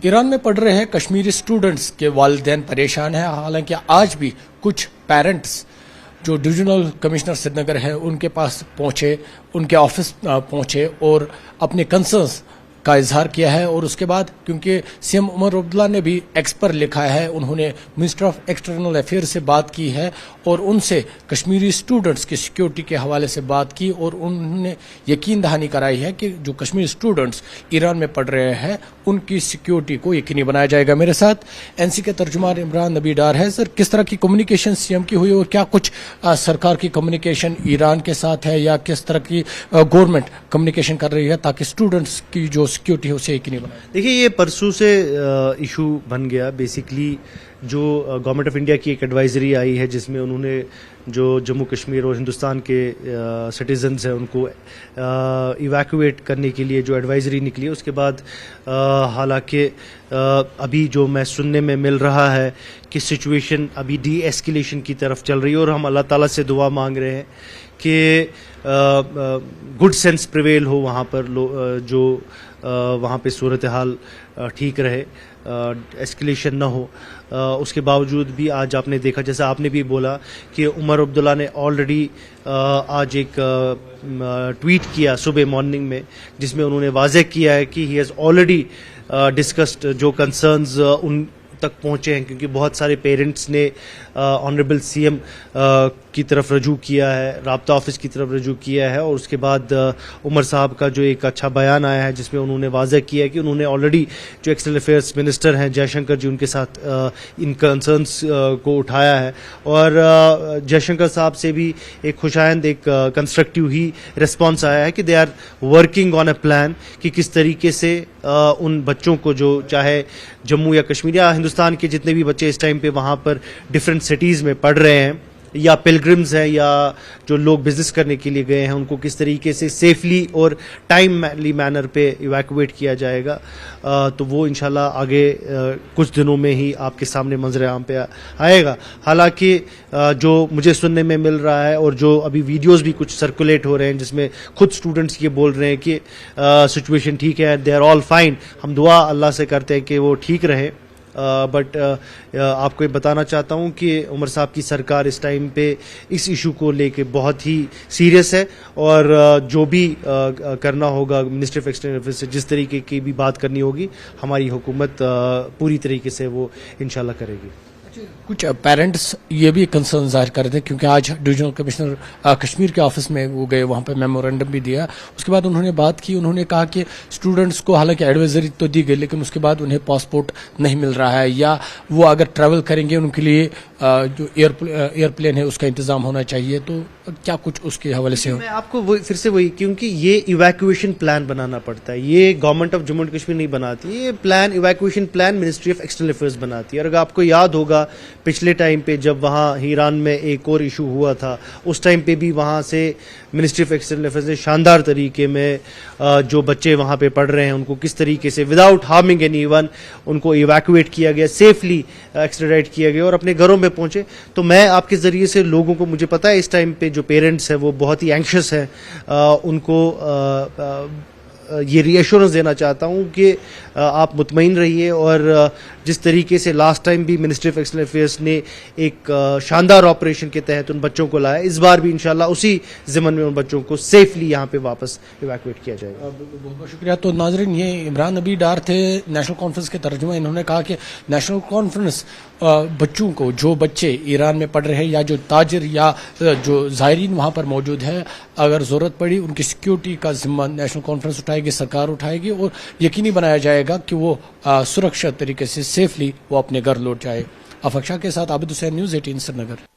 ایران میں پڑھ رہے کشمیری اسٹوڈنٹس کے والدین پریشان ہیں. حالانکہ آج بھی کچھ پیرنٹس جو ڈویژنل کمشنر سری نگر ہے ان کے پاس پہنچے, ان کے آفس پہنچے اور اپنے کنسرنس کا اظہار کیا ہے. اور اس کے بعد کیونکہ سی ایم عمر عبداللہ نے بھی ایکس پر لکھا ہے, انہوں نے منسٹر آف ایکسٹرنل افیئر سے بات کی ہے اور ان سے کشمیری اسٹوڈنٹس کی سیکیورٹی کے حوالے سے بات کی, اور انہوں نے یقین دہانی کرائی ہے کہ جو کشمیری اسٹوڈنٹس ایران میں پڑھ رہے ہیں ان کی سیکیورٹی کو یقینی بنایا جائے گا. میرے ساتھ این سی کے ترجمان عمران نبی ڈار ہے. سر, کس طرح کی کمیونیکیشن سی ایم کی ہوئی اور کیا کچھ سرکار کی کمیونیکیشن ایران کے ساتھ ہے, یا کس طرح کی گورنمنٹ کمیونیکیشن کر رہی ہے تاکہ اسٹوڈنٹس کی جو سیکیورٹی ہے اسے یقینی بنائے؟ دیکھیے, یہ پرسوں سے ایشو بن گیا. بیسیکلی جو گورنمنٹ آف انڈیا کی ایک ایڈوائزری آئی ہے جس میں انہوں نے جو جموں کشمیر اور ہندوستان کے سٹیزنز ہیں ان کو ایویکویٹ کرنے کے لیے جو ایڈوائزری نکلی ہے, اس کے بعد حالانکہ ابھی جو میں سننے میں مل رہا ہے کہ سچویشن ابھی ڈی ایسکیلیشن کی طرف چل رہی ہے, اور ہم اللہ تعالیٰ سے دعا مانگ رہے ہیں کہ گڈ سینس پریویل ہو وہاں پر, جو وہاں پہ صورتحال ٹھیک رہے, ایسکیلیشن نہ ہو. اس کے باوجود بھی آج آپ نے دیکھا, جیسا آپ نے بھی بولا, کہ عمر عبداللہ نے آلریڈی آج ایک ٹویٹ کیا صبح مارننگ میں جس میں انہوں نے واضح کیا ہے کہ ہی ہیز آلریڈی ڈسکسڈ جو کنسرنز ان تک پہنچے ہیں, کیونکہ بہت سارے پیرنٹس نے آنریبل سی ایم کی طرف رجوع کیا ہے, رابطہ آفس کی طرف رجوع کیا ہے, اور اس کے بعد عمر صاحب کا جو ایک اچھا بیان آیا ہے جس میں انہوں نے واضح کیا ہے کہ انہوں نے آلریڈی جو ایکسٹرنل افیئرس منسٹر ہیں جے شنکر جی, ان کے ساتھ ان کنسرنس کو اٹھایا ہے, اور جے شنکر صاحب سے بھی ایک خوشائند ایک کنسٹرکٹیو ہی ریسپانس آیا ہے کہ they are working on a plan کہ کس طریقے سے ان بچوں کو جو چاہے جموں یا کشمیر یا ہندوستان کے جتنے بھی بچے اس ٹائم پہ وہاں پر ڈفرینٹ سٹیز میں پڑھ رہے ہیں, یا پلگرمز ہیں یا جو لوگ بزنس کرنے کے لیے گئے ہیں, ان کو کس طریقے سے سیفلی اور ٹائملی مینر پہ ایویکویٹ کیا جائے گا. تو وہ انشاءاللہ آگے کچھ دنوں میں ہی آپ کے سامنے منظر عام پہ آئے گا. حالانکہ جو مجھے سننے میں مل رہا ہے اور جو ابھی ویڈیوز بھی کچھ سرکولیٹ ہو رہے ہیں جس میں خود اسٹوڈنٹس یہ بول رہے ہیں کہ سچویشن ٹھیک ہے, دے آر آل فائن, ہم دعا اللہ سے کرتے ہیں کہ وہ ٹھیک رہے. بٹ آپ کو یہ بتانا چاہتا ہوں کہ عمر صاحب کی سرکار اس ٹائم پہ اس ایشو کو لے کے بہت ہی سیریس ہے, اور جو بھی کرنا ہوگا منسٹری آف ایکسٹرنل افیئرس سے جس طریقے کی بھی بات کرنی ہوگی ہماری حکومت پوری طریقے سے وہ انشاءاللہ کرے گی. کچھ پیرنٹس یہ بھی کنسرن ظاہر کر رہے تھے کیونکہ آج ڈویژنل کمشنر کشمیر کے آفس میں وہ گئے, وہاں پہ میمورینڈم بھی دیا. اس کے بعد انہوں نے بات کی, انہوں نے کہا کہ اسٹوڈنٹس کو حالانکہ ایڈوائزری تو دی گئی لیکن اس کے بعد انہیں پاسپورٹ نہیں مل رہا ہے, یا وہ اگر ٹریول کریں گے ان کے لیے جو ایئر پلین ہے اس کا انتظام ہونا چاہیے. تو کیا کچھ اس کے حوالے سے میں آپ کو پھر سے وہی, کیونکہ یہ ایویکویشن پلان بنانا پڑتا ہے, یہ government of Jammu and Kashmir نہیں بناتی, یہ plan evacuation plan ministry of external affairs بناتی ہے. اور اگر آپ کو یاد ہوگا پچھلے ٹائم پہ جب وہاں ایران میں ایک اور ایشو ہوا تھا, اس ٹائم پہ بھی وہاں سے منسٹری آف ایکسٹرنل افیئرس نے شاندار طریقے میں جو بچے وہاں پہ پڑھ رہے ہیں ان کو کس طریقے سے وداؤٹ ہارمنگ اینی ون ان کو ایویکویٹ کیا گیا, سیفلی ایکسٹریڈائٹ کیا گیا اور اپنے گھروں میں پہنچے. تو میں آپ کے ذریعے سے لوگوں کو, مجھے پتا ہے اس ٹائم پہ جو پیرنٹس ہیں وہ بہت ہی اینکشس ہیں, ان کو یہ ری ایشورنس دینا چاہتا ہوں کہ آپ مطمئن رہیے, اور جس طریقے سے لاسٹ ٹائم بھی منسٹری آف ایکسٹرنل افیئرس نے ایک شاندار آپریشن کے تحت ان بچوں کو لایا, اس بار بھی انشاءاللہ اسی ضمن میں ان بچوں کو سیفلی یہاں پہ واپس ایویکویٹ کیا جائے گا. بہت بہت شکریہ. تو ناظرین, یہ عمران نبی ڈار تھے نیشنل کانفرنس کے ترجمہ. انہوں نے کہا کہ نیشنل کانفرنس بچوں کو, جو بچے ایران میں پڑھ رہے ہیں یا جو تاجر یا جو زائرین وہاں پر موجود ہیں, اگر ضرورت پڑی ان کی سیکیورٹی کا ذمہ نیشنل کانفرنس اٹھائے گی, سرکار اٹھائے گی, اور یقینی بنایا جائے گا کہ وہ سرکشت طریقے سے سیفلی وہ اپنے گھر لوٹ جائے. آفاق شاہ کے ساتھ عابد حسین, نیوز 18 سری نگر.